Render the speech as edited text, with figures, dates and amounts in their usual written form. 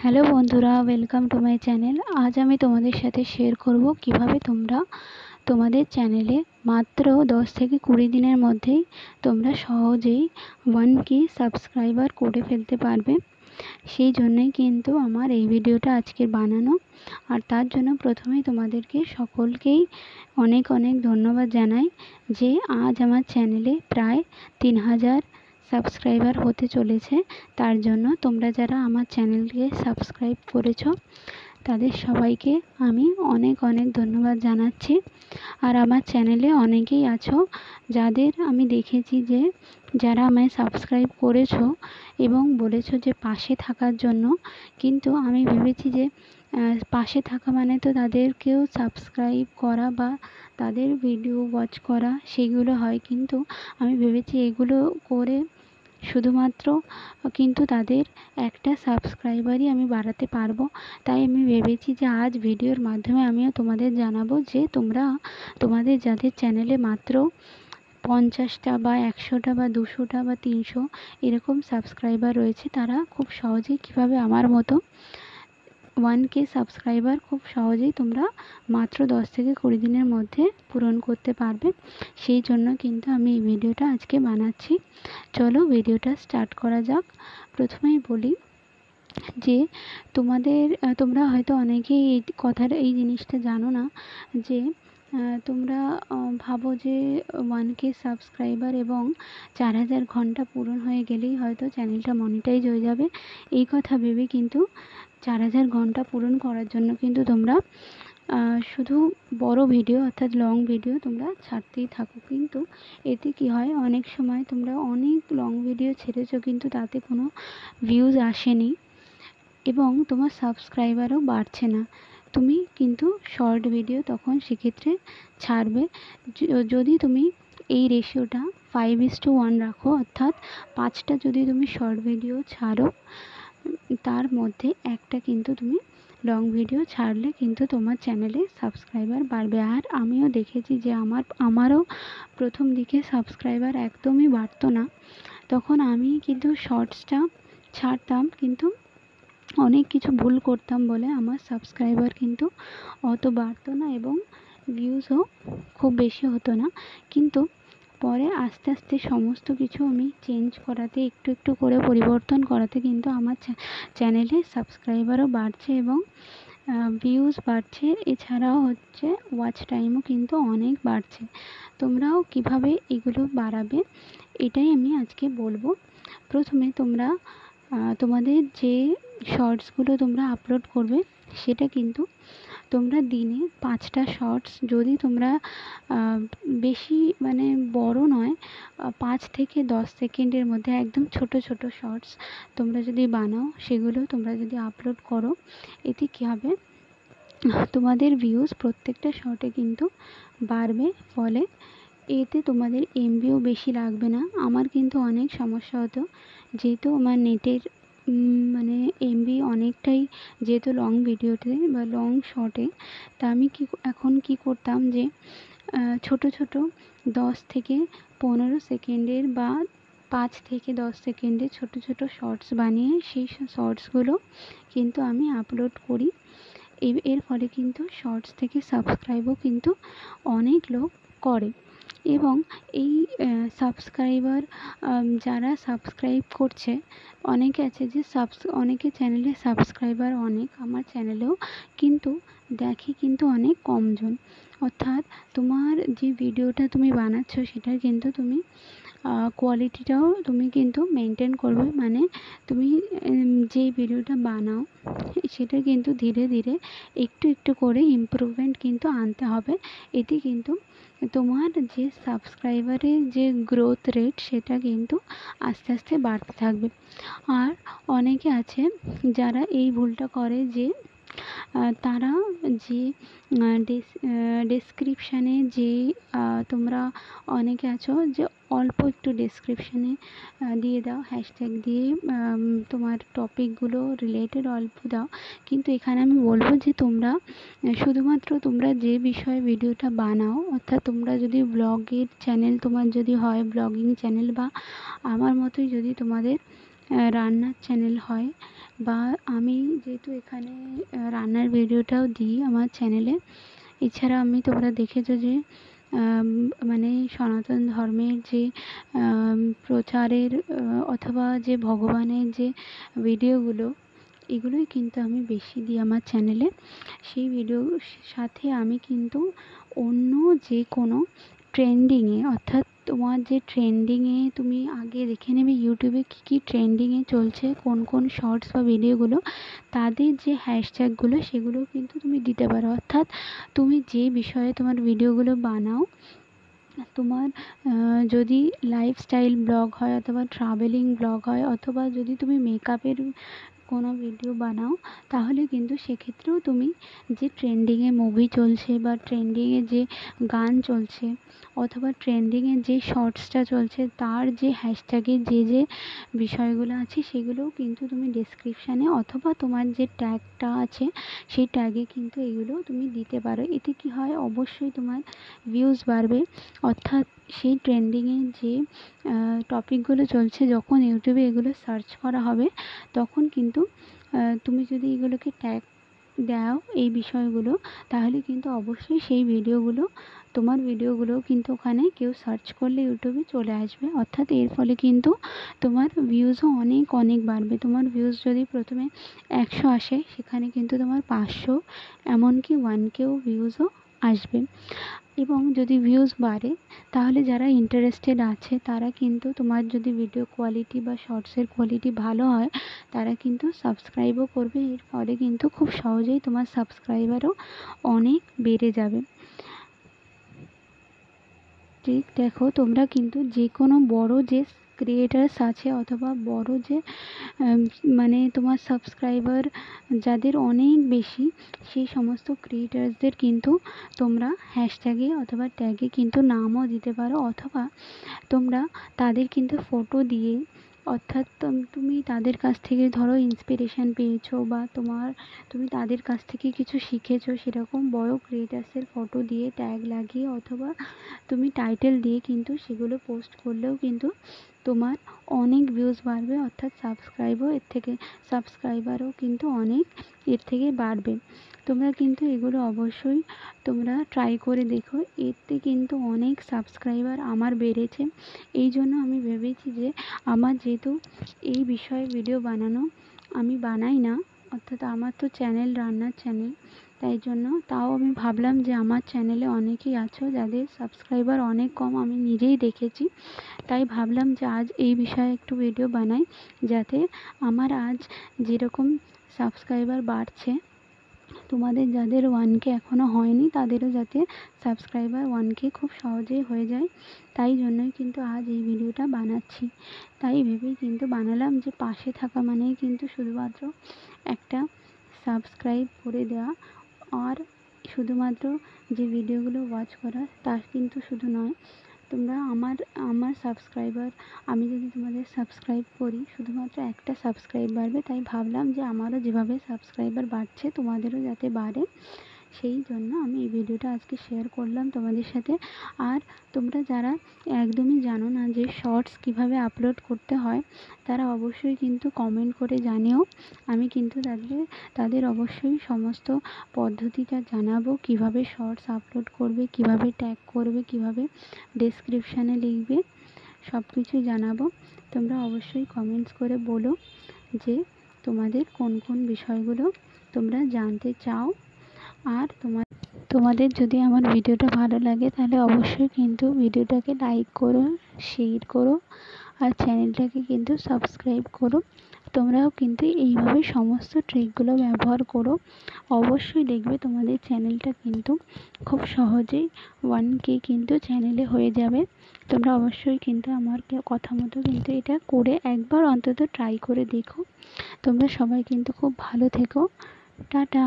Hello বন্ধুরা, welcome to my channel. আজ আমি তোমাদের সাথে শেয়ার করব কিভাবে তোমরা তোমাদের চ্যানেলে মাত্র 10 থেকে 20 দিনের মধ্যেই তোমরা সহজেই 1K সাবস্ক্রাইবার করে ফেলতে পারবে। সেই জন্যই কিন্তু আমার এই ভিডিওটা আজকের বানানো। আর তার জন্য প্রথমেই তোমাদেরকে সকলকেই অনেক অনেক ধন্যবাদ জানাই যে আজ আমার চ্যানেলে প্রায় 3000 সাবস্ক্রাইবার হতে চলেছে। তার জন্য তোমরা যারা আমার চ্যানেলকে সাবস্ক্রাইব করেছো তাদের সবাইকে আমি অনেক অনেক ধন্যবাদ জানাচ্ছি। আর আমার চ্যানেলে অনেকেই আছো যাদের আমি দেখেছি যে যারা আমায় সাবস্ক্রাইব করেছো এবং বলেছো যে পাশে থাকার জন্য, কিন্তু আমি ভেবেছি যে পাশে থাকা মানে তো তাদেরকেও সাবস্ক্রাইব করা বা তাদের ভিডিও ওয়াচ করা সেগুলো হয়, কিন্তু আমি ভেবেছি এগুলো করে শুধুমাত্র কিন্তু তাদের একটা সাবস্ক্রাইবারই আমি বাড়াতে পারবো। তাই আমি ভেবেছি যে আজ ভিডিওর মাধ্যমে আমিও তোমাদের জানাবো যে তোমরা তোমাদের যাদের চ্যানেলে মাত্র 50টা বা 100টা বা 200টা বা 300 এরকম সাবস্ক্রাইবার রয়েছে, তারা খুব সহজেই কীভাবে আমার মতো 1K সাবস্ক্রাইবার খুব সহজেই তোমরা মাত্র 10 থেকে 20 দিনের মধ্যে পূরণ করতে পারবে। সেই জন্য কিন্তু আমি এই ভিডিওটা আজকে বানাচ্ছি। চলো ভিডিওটা স্টার্ট করা যাক। প্রথমেই বলি যে তোমরা হয়তো অনেকেই এই জিনিসটা জানো না যে তোমরা ভাবো যে 1K সাবস্ক্রাইবার এবং 4000 ঘন্টা পূরণ হয়ে গেলেই হয়তো চ্যানেলটা মনিটাইজ হয়ে যাবে। এই কথা ভেবে কিন্তু 4000 ঘন্টা পূরণ করার জন্য কিন্তু তোমরা শুধু বড় ভিডিও অর্থাৎ লং ভিডিও তোমরা ছাড়তেই থাকো, কিন্তু এতে কি হয়, অনেক সময় তোমরা অনেক লং ভিডিও ছেড়েছো কিন্তু তাতে কোনো ভিউজ আসেনি এবং তোমার সাবস্ক্রাইবারও বাড়ছে না। তুমি কিন্তু শর্ট ভিডিও তখন সেক্ষেত্রে ছাড়বে। যদি তুমি এই রেশিওটা 5:1 রাখো, অর্থাৎ 5টা যদি তুমি শর্ট ভিডিও ছাড়ো তার মধ্যে একটা কিন্তু তুমি লং ভিডিও ছাড়লে কিন্তু তোমার চ্যানেলে সাবস্ক্রাইবার বাড়বে। আর আমিও দেখেছি যে আমারও প্রথম দিকে সাবস্ক্রাইবার একদমই বাড়তো না, তখন আমি কিন্তু শর্টসটা ছাড়তাম কিন্তু অনেক কিছু ভুল করতাম বলে আমার সাবস্ক্রাইবার কিন্তু অত বাড়তো না এবং ভিউজও খুব বেশি হতো না। কিন্তু পরে আস্তে আস্তে সমস্ত কিছু আমি চেঞ্জ করাতে, একটু একটু করে পরিবর্তন করাতে কিন্তু আমার চ্যানেলে সাবস্ক্রাইবারও বাড়ছে এবং ভিউজ বাড়ছে। এছাড়াও হচ্ছে ওয়াচ টাইমও কিন্তু অনেক বাড়ছে। তোমরাও কিভাবে এগুলো বাড়াবে এটাই আমি আজকে বলবো। প্রথমে তোমরা তোমাদের যে শর্টসগুলো তোমরা আপলোড করবে সেটা কিন্তু তোমরা দিনে 5টা শর্টস, যদি তোমরা বেশি মানে বড় নয়, 5 থেকে 10 সেকেন্ডের মধ্যে একদম ছোট ছোট শর্টস তোমরা যদি বানাও, সেগুলো তোমরা যদি আপলোড করো, এতে কী হবে, তোমাদের ভিউজ প্রত্যেকটা শর্টে কিন্তু বাড়বে। ফলে এতে তোমাদের এমবিও বেশি লাগবে না। আমার কিন্তু অনেক সমস্যা হতো, যেহেতু আমার নেটের মানে এমবি অনেকটাই যেহেতু লং ভিডিওতে বা লং শর্টে, তা আমি এখন কি করতাম যে ছোট ছোট 10 থেকে 15 সেকেন্ডের বা 5 থেকে 10 সেকেন্ডের ছোট ছোট শর্টস বানিয়ে সেই শর্টসগুলো কিন্তু আমি আপলোড করি। এর ফলে কিন্তু শর্টস থেকে সাবস্ক্রাইবও কিন্তু অনেক লোক করে এবং এই সাবস্ক্রাইবার যারা সাবস্ক্রাইব করছে, অনেকে আছে যে অনেকে চ্যানেলে সাবস্ক্রাইবার অনেক, আমার চ্যানেলেও, কিন্তু দেখে কিন্তু অনেক কমজন। অর্থাৎ তোমার যে ভিডিওটা তুমি বানাচ্ছো সেটার কিন্তু তুমি কোয়ালিটিটাও তুমি কিন্তু মেনটেন করবে। মানে তুমি যেই ভিডিওটা বানাও সেটা কিন্তু ধীরে ধীরে একটু একটু করে ইমপ্রুভমেন্ট কিন্তু আনতে হবে। এতে কিন্তু তোমার যে সাবস্ক্রাইবারের যে গ্রোথ রেট সেটা কিন্তু আস্তে আস্তে বাড়তে থাকবে। আর অনেকে আছে যারা এই ভুলটা করে যে তারা যে ডেসক্রিপশানে যে তোমরা অনেকে আছো যে অল্প একটু ডেসক্রিপশানে দিয়ে দাও, হ্যাশট্যাগ দিয়ে তোমার টপিকগুলো রিলেটেড অল্প দাও, কিন্তু এখানে আমি বলবো যে তোমরা শুধুমাত্র তোমরা যে বিষয়ে ভিডিওটা বানাও, অর্থাৎ তোমরা যদি ব্লগের চ্যানেল তোমার যদি হয়, ব্লগিং চ্যানেল, বা আমার মতোই যদি তোমাদের রান্নার চ্যানেল হয়, বা আমি যেহেতু এখানে রান্নার ভিডিওটাও দিই আমার চ্যানেলে। এছাড়া তোমরা দেখেছো যে মানে সনাতন ধর্মের যে প্রচারের অথবা যে ভগবানের যে ভিডিওগুলো, এগুলোই কিন্তু আমি বেশি দিই আমার চ্যানেলে। সেই ভিডিওর সাথে আমি কিন্তু অন্য যে কোনো ট্রেন্ডিংয়ে, অর্থাৎ তোমার যে ট্রেন্ডিংয়ে, তুমি আগে দেখে নেবে ইউটিউবে কী কী ট্রেন্ডিংয়ে চলছে, কোন কোন শর্টস বা ভিডিওগুলো, তাদের যে হ্যাশট্যাগুলো সেগুলোও কিন্তু তুমি দিতে পারো। অর্থাৎ তুমি যে বিষয়ে তোমার ভিডিওগুলো বানাও, তোমার যদি লাইফস্টাইল ব্লগ হয় অথবা ট্রাভেলিং ব্লগ হয়, অথবা যদি তুমি মেকআপের কোনো ভিডিও বানাও, তাহলে কিন্তু সেক্ষেত্রেও তুমি যে ট্রেন্ডিংয়ে মুভি চলছে বা ট্রেন্ডিংয়ে যে গান চলছে অথবা ট্রেন্ডিংয়ে যে শর্টসটা চলছে, তার যে হ্যাশট্যাগে যে যে বিষয়গুলো আছে সেগুলোও কিন্তু তুমি ডেসক্রিপশানে অথবা তোমার যে ট্যাগটা আছে সেই ট্যাগে কিন্তু এগুলো তুমি দিতে পারো। এতে কী হয়, অবশ্যই তোমার ভিউজ বাড়বে। অর্থাৎ সেই ট্রেন্ডিংয়ে যে টপিকগুলো চলছে, যখন ইউটিউবে এগুলো সার্চ করা হবে, তখন কিন্তু তুমি যদি এগুলোকে ট্যাগ দাও এই বিষয়গুলো, তাহলে কিন্তু অবশ্যই সেই ভিডিওগুলো, তোমার ভিডিওগুলো কিন্তু ওখানে কেউ সার্চ করলে ইউটিউবে চলে আসবে। অর্থাৎ এর ফলে কিন্তু তোমার ভিউজও অনেক অনেক বাড়বে। তোমার ভিউজ যদি প্রথমে 100 আসে, সেখানে কিন্তু তোমার 500, এমনকি 1K ভিউজও আসবে। এবং যদি ভিউজ বাড়ে, তাহলে যারা ইন্টারেস্টেড আছে তারা কিন্তু, তোমার যদি ভিডিও কোয়ালিটি বা শর্টসের কোয়ালিটি ভালো হয়, তারা কিন্তু সাবস্ক্রাইবও করবে। এর ফলে কিন্তু খুব সহজেই তোমার সাবস্ক্রাইবারও অনেক বেড়ে যাবে। ঠিক দেখো, তোমরা কিন্তু যে কোনো বড় যে ক্রিয়েটার্স আছে অথবা বড় যে মানে তোমার সাবস্ক্রাইবার যাদের অনেক বেশি, সেই সমস্ত ক্রিয়েটার্সদের কিন্তু তোমরা হ্যাশট্যাগে অথবা ট্যাগে কিন্তু নামও দিতে পারো, অথবা তোমরা তাদের কিন্তু ফটো দিয়ে, অর্থাৎ তুমি তাদের কাছ থেকে ধরো ইন্সপিরেশান পেয়েছো বা তুমি তাদের কাছ থেকে কিছু শিখেছো, সেরকম বড় ক্রিয়েটার্সের ফটো দিয়ে ট্যাগ লাগিয়ে অথবা তুমি টাইটেল দিয়ে কিন্তু সেগুলো পোস্ট করলেও কিন্তু তোমার অনেক ভিউজ বাড়বে। অর্থাৎ সাবস্ক্রাইবারও কিন্তু অনেক এর থেকে বাড়বে। তোমরা কিন্তু এগুলো অবশ্যই তোমরা ট্রাই করে দেখো। এতে কিন্তু অনেক সাবস্ক্রাইবার আমার বেড়েছে। এই জন্য আমি ভেবেছি যে আমার যেহেতু এই বিষয়ে ভিডিও বানানো আমি বানাই না, অর্থাৎ আমার তো চ্যানেল রান্নার চ্যানেল, তাই জন্য তাও আমি ভাবলাম যে আমার চ্যানেলে অনেকেই আছো যাদের সাবস্ক্রাইবার অনেক কম, আমি নিজেই দেখেছি। তাই ভাবলাম যে আজ এই বিষয়ে একটু ভিডিও বানাই, যাতে আমার আজ যেরকম সাবস্ক্রাইবার বাড়ছে, তোমাদের যাদের 1K এখনও হয়নি তাদেরও যাতে সাবস্ক্রাইবার 1K খুব সহজেই হয়ে যায়। তাই জন্যই কিন্তু আজ এই ভিডিওটা বানাচ্ছি। তাই ভেবেই কিন্তু বানালাম যে পাশে থাকা মানেই কিন্তু শুধুমাত্র একটা সাবস্ক্রাইব করে দেওয়া, আর শুধুমাত্র যে ভিডিওগুলো ওয়াচ করা তা কিন্তু শুধু নয়। তোমরা আমার সাবস্ক্রাইবার, আমি যদি তোমাদের সাবস্ক্রাইব করি, শুধুমাত্র একটা সাবস্ক্রাইব বাড়বে। তাই ভাবলাম যে আমারও যেভাবে সাবস্ক্রাইবার বাড়ছে তোমাদেরও যাতে বাড়ে, সেই জন্য আমি এই ভিডিওটা আজকে শেয়ার করলাম তোমাদের সাথে। আর তোমরা যারা একদমই জানো না যে শর্টস কীভাবে আপলোড করতে হয়, তারা অবশ্যই কিন্তু কমেন্ট করে জানিও। আমি কিন্তু তাদের অবশ্যই সমস্ত পদ্ধতিটা জানাবো, কীভাবে শর্টস আপলোড করবে, কীভাবে ট্যাগ করবে, কীভাবে ডেসক্রিপশানে লিখবে, সব কিছুই জানাবো। তোমরা অবশ্যই কমেন্টস করে বলো যে তোমাদের কোন কোন বিষয়গুলো তোমরা জানতে চাও। আর তোমাদের যদি আমার ভিডিওটা ভালো লাগে, তাহলে অবশ্যই কিন্তু ভিডিওটাকে লাইক করো, শেয়ার করো, আর চ্যানেলটাকে কিন্তু সাবস্ক্রাইব করো। তোমরাও কিন্তু এইভাবে সমস্ত ট্রিকগুলো ব্যবহার করো। অবশ্যই দেখবে তোমাদের চ্যানেলটা কিন্তু খুব সহজেই 1K কিন্তু চ্যানেলে হয়ে যাবে। তোমরা অবশ্যই কিন্তু আমার কথা মতো কিন্তু এটা করে একবার অন্তত ট্রাই করে দেখো। তোমরা সবাই কিন্তু খুব ভালো থেকো। টাটা।